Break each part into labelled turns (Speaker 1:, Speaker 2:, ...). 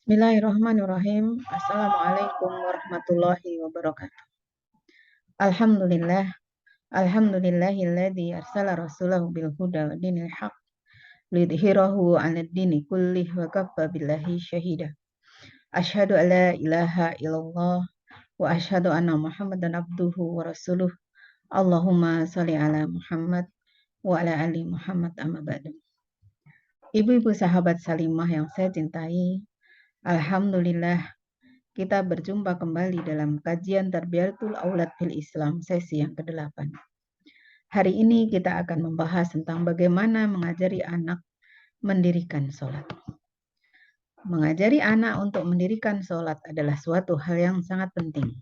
Speaker 1: Bismillahirrahmanirrahim. Assalamualaikum warahmatullahi wabarakatuh. Alhamdulillah. Alhamdulillahilladzi arsala rasulahu bil huda wa dinil haq lidhhirahu 'alad dini kullih wa kaffa billahi syahida. Asyhadu an la ilaha illallah wa asyhadu anna Muhammadan abduhu wa rasuluh. Allahumma shalli ala Muhammad wa ala ali Muhammad amma ba'du. Ibu-ibu sahabat Salimah yang saya cintai, alhamdulillah kita berjumpa kembali dalam kajian Tarbiyatul Aulad fil Islam sesi yang ke-8. Hari ini kita akan membahas tentang bagaimana mengajari anak mendirikan sholat. Mengajari anak untuk mendirikan sholat adalah suatu hal yang sangat penting.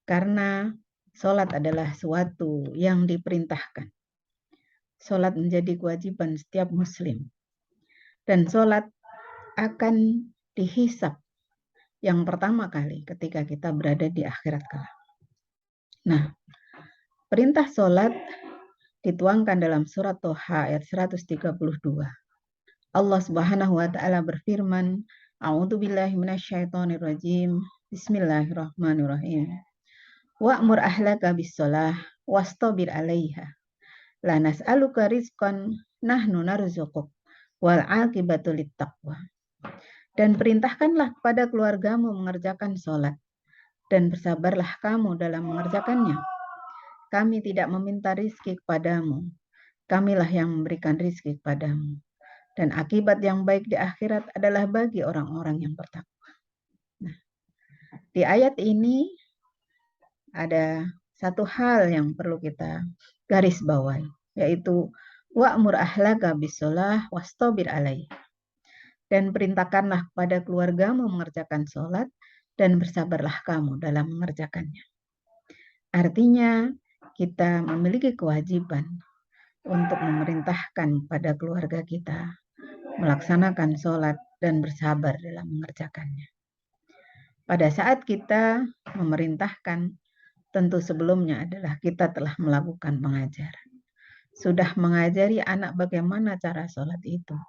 Speaker 1: Karena sholat adalah suatu yang diperintahkan. Sholat menjadi kewajiban setiap muslim. Dan sholat akan dihisab yang pertama kali ketika kita berada di akhirat kelak. Nah, perintah sholat dituangkan dalam surat Toha ayat 132. Allah Subhanahu wa taala berfirman, A'udzubillahi minasyaitonirrajim. Bismillahirrahmanirrahim. Wa'mur ahlaka bis-shalah wastabir 'alaiha. La nas'aluka rizqan nahnu narzuquk wal 'aqibatu littaqwa. Dan perintahkanlah kepada keluargamu mengerjakan sholat, dan bersabarlah kamu dalam mengerjakannya. Kami tidak meminta rizki kepadamu, kamilah yang memberikan rizki kepadamu. Dan akibat yang baik di akhirat adalah bagi orang-orang yang bertakwa. Nah, di ayat ini ada satu hal yang perlu kita garis bawahi, yaitu wa'mur ahlaka bis-shalah wastabir 'alaiha. Dan perintahkanlah kepada keluargamu mengerjakan sholat, dan bersabarlah kamu dalam mengerjakannya. Artinya, kita memiliki kewajiban untuk memerintahkan pada keluarga kita melaksanakan sholat dan bersabar dalam mengerjakannya. Pada saat kita memerintahkan, tentu sebelumnya adalah kita telah melakukan pengajaran. Sudah mengajari anak bagaimana cara sholat itu.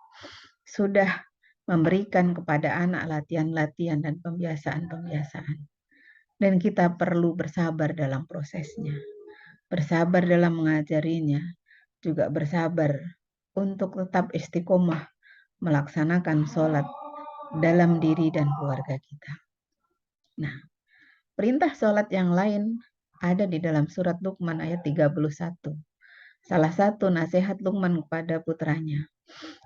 Speaker 1: Sudah memberikan kepada anak latihan-latihan dan pembiasaan-pembiasaan. Dan kita perlu bersabar dalam prosesnya. Bersabar dalam mengajarinya, juga bersabar untuk tetap istiqomah melaksanakan sholat dalam diri dan keluarga kita. Nah, perintah sholat yang lain ada di dalam surat Luqman ayat 31. Salah satu nasihat Luqman kepada putranya,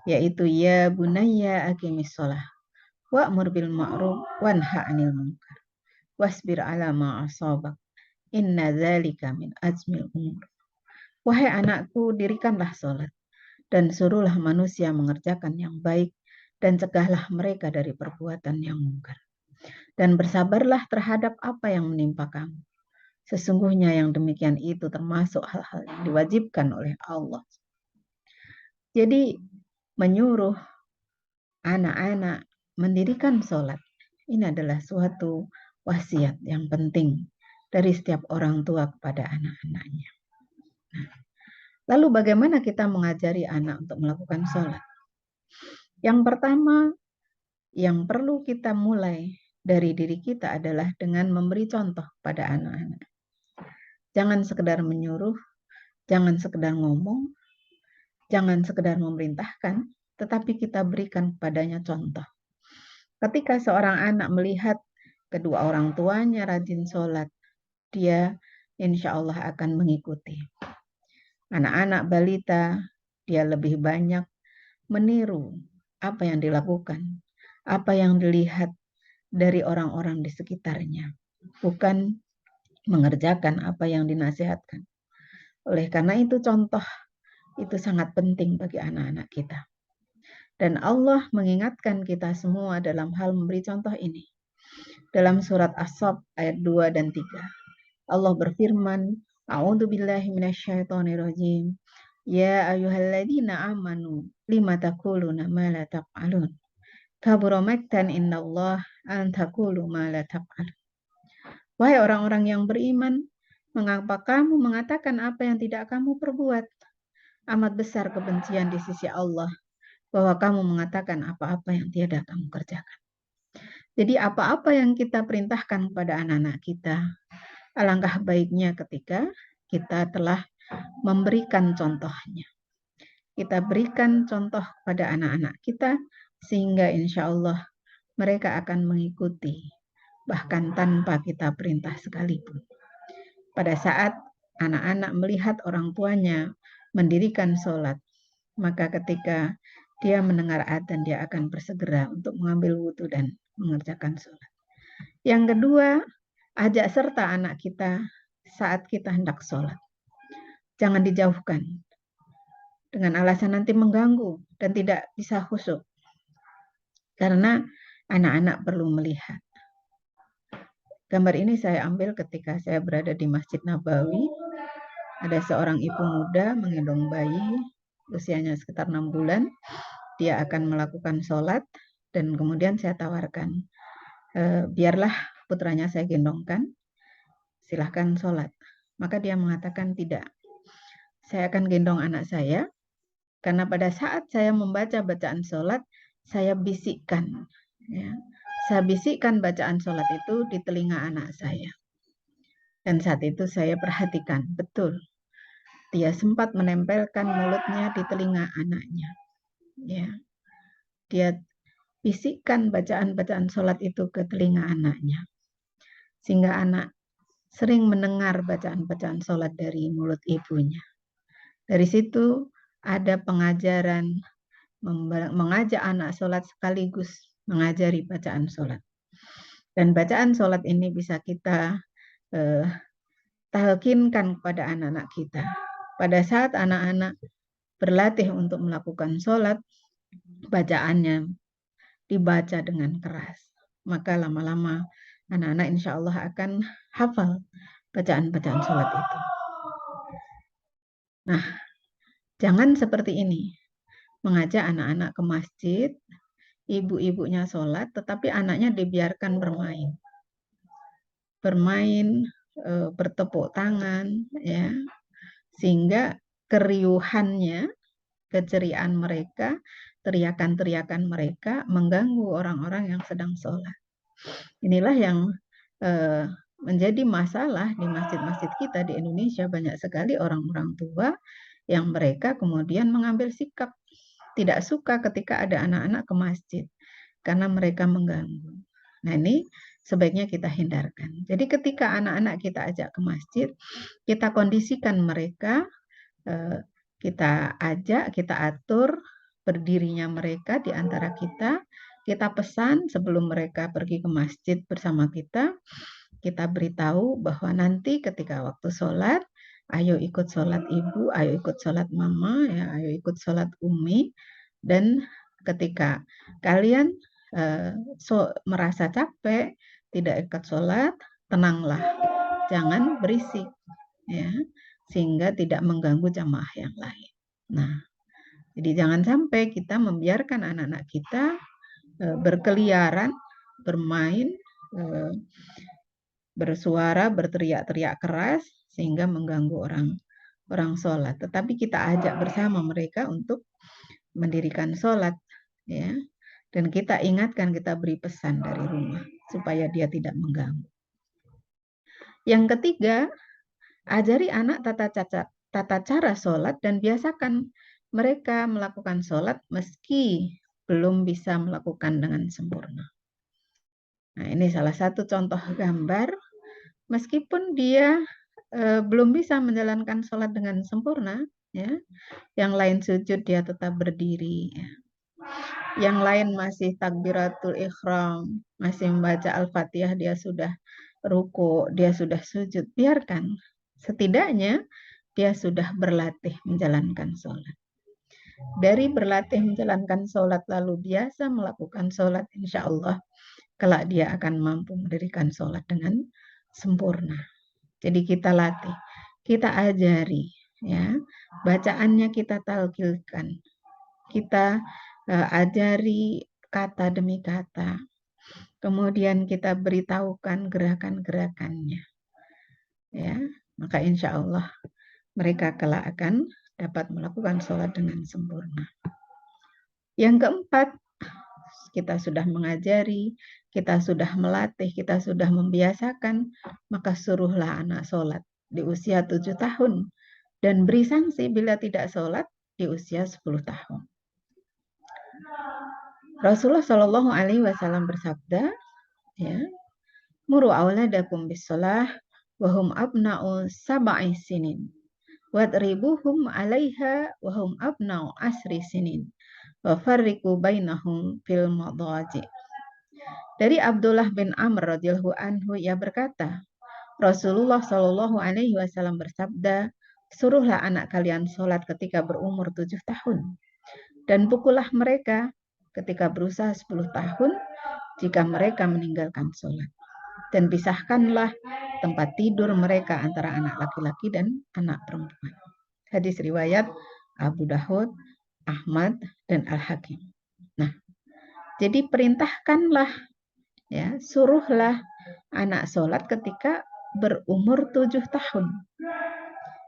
Speaker 1: yaitu ya bunayya aqimis sholah wa'mur bil ma'ruf wanha 'anil munkar wasbir 'ala ma asabak inna dzalika min azmil umur. Wahai anakku, dirikanlah sholat dan suruhlah manusia mengerjakan yang baik dan cegahlah mereka dari perbuatan yang mungkar. Dan bersabarlah terhadap apa yang menimpa kamu. Sesungguhnya yang demikian itu termasuk hal-hal yang diwajibkan oleh Allah. Jadi menyuruh anak-anak mendirikan sholat, ini adalah suatu wasiat yang penting dari setiap orang tua kepada anak-anaknya. Nah, lalu bagaimana kita mengajari anak untuk melakukan sholat? Yang pertama, yang perlu kita mulai dari diri kita adalah dengan memberi contoh pada anak-anak. Jangan sekedar menyuruh, jangan sekedar ngomong, jangan sekedar memerintahkan, tetapi kita berikan kepadanya contoh. Ketika seorang anak melihat kedua orang tuanya rajin sholat, dia insya Allah akan mengikuti. Anak-anak balita, dia lebih banyak meniru apa yang dilakukan, apa yang dilihat dari orang-orang di sekitarnya, bukan mengerjakan apa yang dinasihatkan. Oleh karena itu contoh itu sangat penting bagi anak-anak kita. Dan Allah mengingatkan kita semua dalam hal memberi contoh ini. Dalam surat As-Saff ayat 2 dan 3. Allah berfirman, A'udzubillahi minasyaitonirrajim. Ya ayyuhalladzina amanu lima taquluna ma la taf'alun. Kabura maktan indallah an taqulu ma la taf'alun. Wahai orang-orang yang beriman, mengapa kamu mengatakan apa yang tidak kamu perbuat? Amat besar kebencian di sisi Allah bahwa kamu mengatakan apa-apa yang tiada kamu kerjakan. Jadi apa-apa yang kita perintahkan kepada anak-anak kita, alangkah baiknya ketika kita telah memberikan contohnya. Kita berikan contoh pada anak-anak kita sehingga insya Allah mereka akan mengikuti bahkan tanpa kita perintah sekalipun. Pada saat anak-anak melihat orang tuanya mendirikan sholat, maka ketika dia mendengar adzan dia akan bersegera untuk mengambil wudhu dan mengerjakan sholat. Yang kedua, ajak serta anak kita saat kita hendak sholat. Jangan dijauhkan dengan alasan nanti mengganggu dan tidak bisa khusyuk. Karena anak-anak perlu melihat. Gambar ini saya ambil ketika saya berada di Masjid Nabawi. Ada seorang ibu muda menggendong bayi, usianya sekitar 6 bulan. Dia akan melakukan sholat dan kemudian saya tawarkan, biarlah putranya saya gendongkan, silahkan sholat. Maka dia mengatakan tidak. Saya akan gendong anak saya, karena pada saat saya membaca bacaan sholat, saya bisikkan. Ya. Saya bisikkan bacaan sholat itu di telinga anak saya. Dan saat itu saya perhatikan, betul. Dia sempat menempelkan mulutnya di telinga anaknya. Ya. Dia bisikkan bacaan-bacaan sholat itu ke telinga anaknya. Sehingga anak sering mendengar bacaan-bacaan sholat dari mulut ibunya. Dari situ ada pengajaran mengajak anak sholat sekaligus mengajari bacaan sholat. Dan bacaan sholat ini bisa kita talkinkan kepada anak-anak kita. Pada saat anak-anak berlatih untuk melakukan sholat, bacaannya dibaca dengan keras. Maka lama-lama anak-anak insya Allah akan hafal bacaan-bacaan sholat itu. Nah, jangan seperti ini. Mengajak anak-anak ke masjid, ibu-ibunya sholat, tetapi anaknya dibiarkan bermain. Bermain, bertepuk tangan, ya, sehingga keriuhannya, keceriaan mereka, teriakan-teriakan mereka mengganggu orang-orang yang sedang sholat. Inilah yang menjadi masalah di masjid-masjid kita di Indonesia. Banyak sekali orang-orang tua yang mereka kemudian mengambil sikap tidak suka ketika ada anak-anak ke masjid karena mereka mengganggu. Nah, ini sebaiknya kita hindarkan. Jadi ketika anak-anak kita ajak ke masjid, kita kondisikan mereka, kita ajak, kita atur berdirinya mereka di antara kita. Kita pesan sebelum mereka pergi ke masjid bersama kita beritahu bahwa nanti ketika waktu sholat, ayo ikut sholat ibu, ayo ikut sholat mama, ya, ayo ikut sholat umi. Dan ketika kalian merasa capek, tidak ikut sholat, tenanglah, jangan berisik, ya, sehingga tidak mengganggu jamaah yang lain. Nah, jadi jangan sampai kita membiarkan anak-anak kita berkeliaran, bermain, bersuara, berteriak-teriak keras sehingga mengganggu orang sholat. Tetapi kita ajak bersama mereka untuk mendirikan sholat, ya. Dan kita ingatkan, kita beri pesan dari rumah supaya dia tidak mengganggu. Yang ketiga, ajari anak tata cara sholat dan biasakan mereka melakukan sholat meski belum bisa melakukan dengan sempurna. Nah, ini salah satu contoh gambar. Meskipun dia belum bisa menjalankan sholat dengan sempurna, ya, yang lain sujud dia tetap berdiri, ya. Yang lain masih takbiratul ikhram, masih membaca Al-Fatihah, dia sudah ruku, dia sudah sujud. Biarkan, setidaknya dia sudah berlatih menjalankan sholat. Dari berlatih menjalankan sholat lalu biasa melakukan sholat, insya Allah kelak dia akan mampu mendirikan sholat dengan sempurna. Jadi kita latih, kita ajari, ya, bacaannya kita talqilkan, kita ajari kata demi kata, kemudian kita beritahukan gerakan-gerakannya, ya, maka insya Allah mereka kelak akan dapat melakukan sholat dengan sempurna. Yang keempat, kita sudah mengajari, kita sudah melatih, kita sudah membiasakan, maka suruhlah anak sholat di usia 7 tahun. Dan beri sanksi bila tidak sholat di usia 10 tahun. Rasulullah Shallallahu Alaihi Wasallam bersabda, ya, muru auladakum bisolah wahum abna'u sab'i sinin wadribuhum 'alaiha wahum abna'u asri sinin wa farriqu bainahum fil madaji. Dari Abdullah bin Amr radhiyallahu anhu, ia berkata, Rasulullah Shallallahu Alaihi Wasallam bersabda, suruhlah anak kalian sholat ketika berumur 7 tahun dan pukullah mereka ketika berusaha 10 tahun jika mereka meninggalkan sholat. Dan pisahkanlah tempat tidur mereka antara anak laki-laki dan anak perempuan. Hadis riwayat Abu Dawud, Ahmad, dan Al-Hakim. Nah, jadi perintahkanlah, ya, suruhlah anak sholat ketika berumur 7 tahun.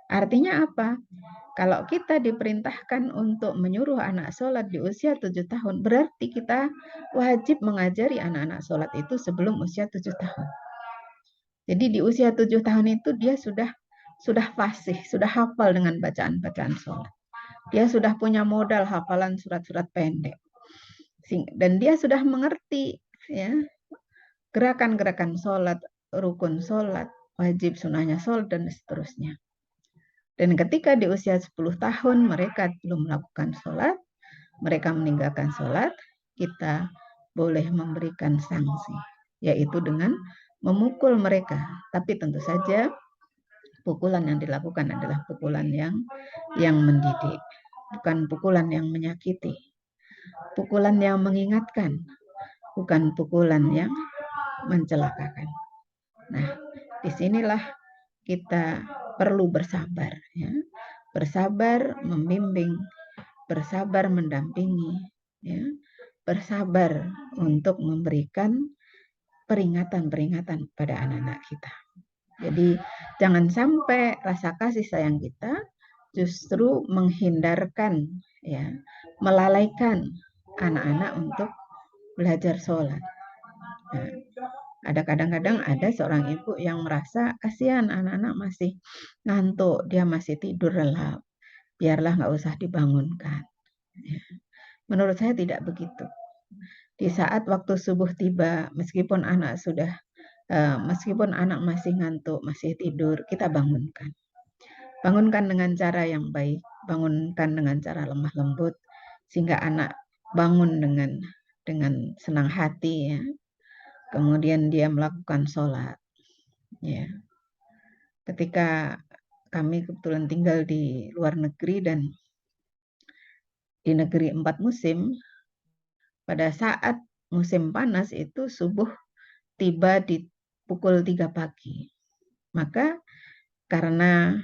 Speaker 1: Artinya apa? Kalau kita diperintahkan untuk menyuruh anak sholat di usia 7 tahun, berarti kita wajib mengajari anak-anak sholat itu sebelum usia 7 tahun. Jadi di usia 7 tahun itu dia sudah fasih, sudah hafal dengan bacaan-bacaan sholat. Dia sudah punya modal hafalan surat-surat pendek. Dan dia sudah mengerti, ya, gerakan-gerakan sholat, rukun sholat, wajib sunahnya sholat, dan seterusnya. Dan ketika di usia 10 tahun mereka belum melakukan sholat, mereka meninggalkan sholat, kita boleh memberikan sanksi, yaitu dengan memukul mereka. Tapi tentu saja pukulan yang dilakukan adalah pukulan yang mendidik, bukan pukulan yang menyakiti, pukulan yang mengingatkan, bukan pukulan yang mencelakakan. Nah, disinilah kita perlu bersabar, ya. Bersabar membimbing, bersabar mendampingi, ya. Bersabar untuk memberikan peringatan-peringatan pada anak-anak kita. Jadi jangan sampai rasa kasih sayang kita justru menghindarkan, ya, melalaikan anak-anak untuk belajar sholat. Nah, kadang-kadang ada seorang ibu yang merasa kasihan anak-anak masih ngantuk, dia masih tidur lelap, biarlah nggak usah dibangunkan. Ya. Menurut saya tidak begitu. Di saat waktu subuh tiba, meskipun anak masih ngantuk, masih tidur, kita bangunkan. Bangunkan dengan cara yang baik, bangunkan dengan cara lemah lembut, sehingga anak bangun dengan senang hati, ya. Kemudian dia melakukan sholat. Ya. Ketika kami kebetulan tinggal di luar negeri dan di negeri 4 musim, pada saat musim panas itu subuh tiba di pukul 3 pagi. Maka karena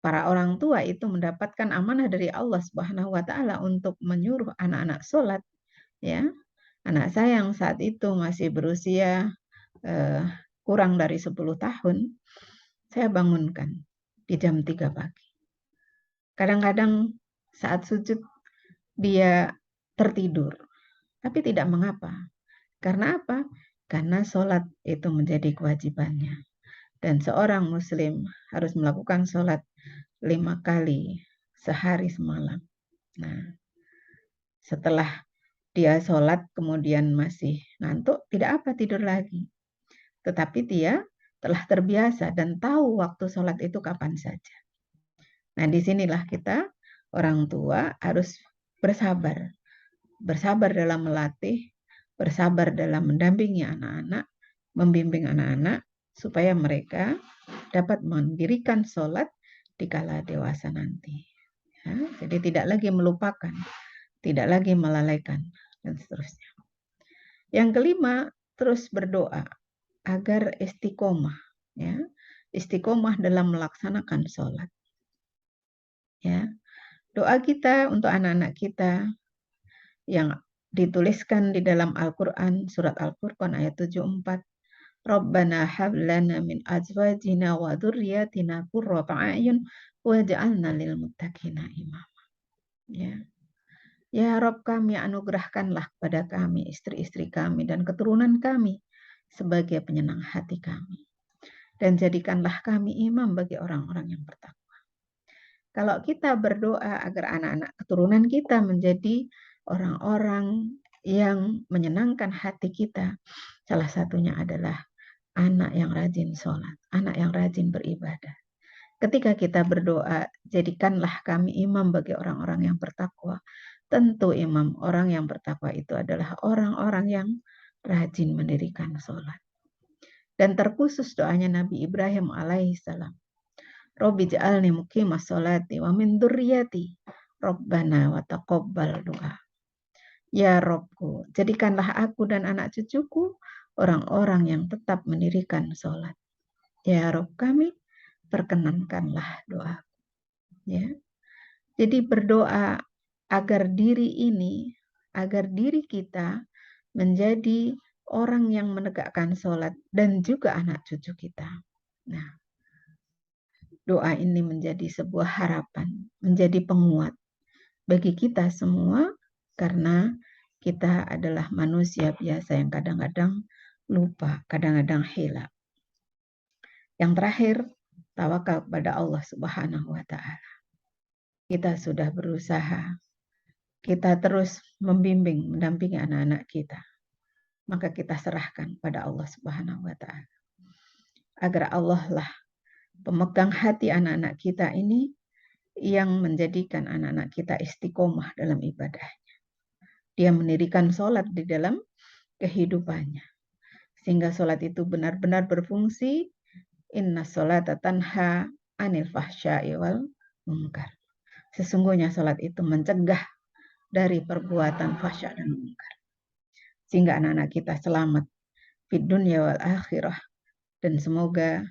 Speaker 1: para orang tua itu mendapatkan amanah dari Allah Subhanahu wa Ta'ala untuk menyuruh anak-anak sholat, ya. Anak saya yang saat itu masih berusia kurang dari 10 tahun, saya bangunkan di jam 3 pagi. Kadang-kadang saat sujud dia tertidur, tapi tidak mengapa. Karena apa? Karena sholat itu menjadi kewajibannya. Dan seorang muslim harus melakukan sholat 5 kali sehari semalam. Nah, setelah dia sholat kemudian masih ngantuk, tidak apa, tidur lagi. Tetapi dia telah terbiasa dan tahu waktu sholat itu kapan saja. Nah, disinilah kita orang tua harus bersabar. Bersabar dalam melatih, bersabar dalam mendampingi anak-anak, membimbing anak-anak, supaya mereka dapat mendirikan sholat di kala dewasa nanti. Ya, jadi tidak lagi melupakan, tidak lagi melalaikan, dan seterusnya. Yang kelima, terus berdoa agar istiqomah, ya, istiqomah dalam melaksanakan sholat. Ya, doa kita untuk anak-anak kita yang dituliskan di dalam Al-Quran, surat Al-Furqan ayat 74. Rabbana hab lana min azwajina wa dzurriyyatina qurrata a'yun waj'alna lil muttaqina imama. Ya. Ya Rob kami, anugerahkanlah kepada kami, istri-istri kami, dan keturunan kami sebagai penyenang hati kami. Dan jadikanlah kami imam bagi orang-orang yang bertakwa. Kalau kita berdoa agar anak-anak keturunan kita menjadi orang-orang yang menyenangkan hati kita, salah satunya adalah anak yang rajin sholat, anak yang rajin beribadah. Ketika kita berdoa, jadikanlah kami imam bagi orang-orang yang bertakwa. Tentu imam orang yang bertakwa itu adalah orang-orang yang rajin mendirikan sholat. Dan terkhusus doanya Nabi Ibrahim alaihissalam. Robbi ja'alni muqimas sholati wa min dzurriyyati. Rabbana wa taqabbal doa. Ya Robku, jadikanlah aku dan anak cucuku orang-orang yang tetap mendirikan sholat. Ya Rob kami, perkenankanlah doa. Ya. Jadi berdoa agar diri kita menjadi orang yang menegakkan sholat dan juga anak cucu kita. Nah, doa ini menjadi sebuah harapan, menjadi penguat bagi kita semua karena kita adalah manusia biasa yang kadang-kadang lupa, kadang-kadang hilaf. Yang terakhir, tawakal kepada Allah Subhanahu wa taala. Kita sudah berusaha, kita terus membimbing, mendampingi anak-anak kita. Maka kita serahkan pada Allah Subhanahu wa taala. Agar Allah lah pemegang hati anak-anak kita ini yang menjadikan anak-anak kita istiqomah dalam ibadahnya. Dia mendirikan sholat di dalam kehidupannya. Sehingga sholat itu benar-benar berfungsi. Inna sholata tanha anil fahsya'i wal munkar. Sesungguhnya sholat itu mencegah dari perbuatan fahsya dan munkar. Sehingga anak-anak kita selamat fid dunya wal akhirah. Dan semoga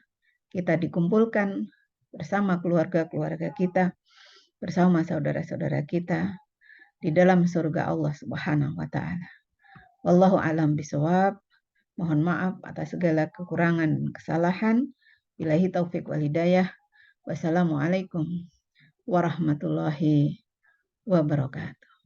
Speaker 1: kita dikumpulkan bersama keluarga-keluarga kita, bersama saudara-saudara kita di dalam surga Allah Subhanahu wa taala. Wallahu a'lam bishawab. Mohon maaf atas segala kekurangan dan kesalahan. Billahi taufik wal hidayah. Wassalamualaikum warahmatullahi wabarakatuh.